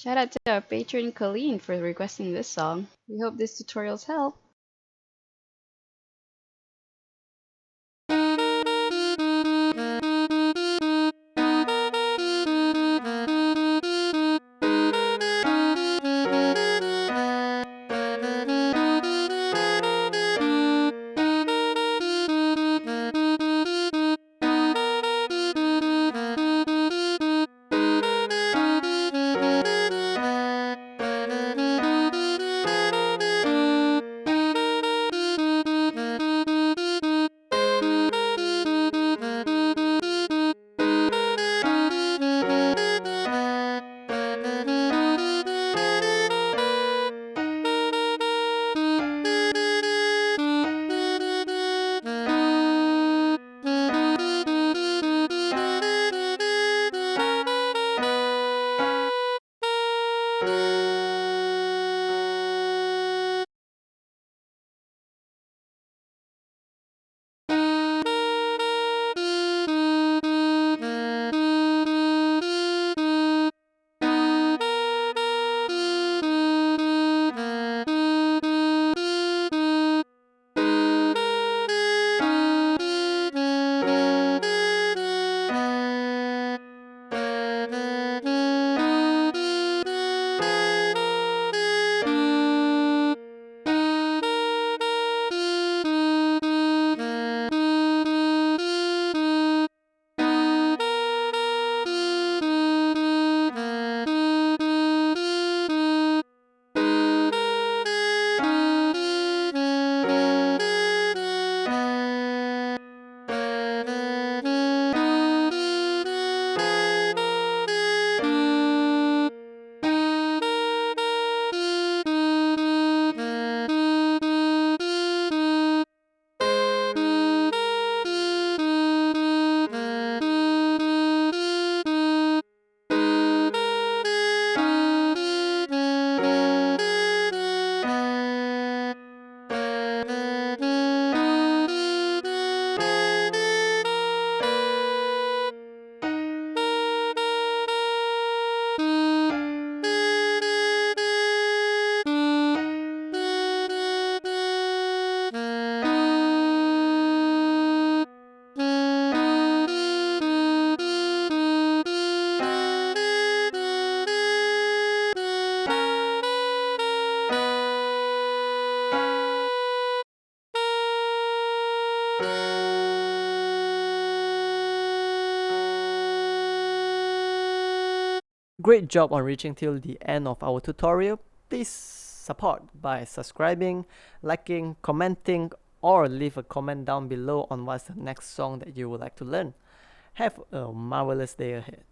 Shout out to our patron Colleen for requesting this song. We hope these tutorials help. Great job on reaching till the end of our tutorial. Please support by subscribing, liking, commenting, or leave a comment down below on what's the next song that you would like to learn. Have a marvelous day ahead.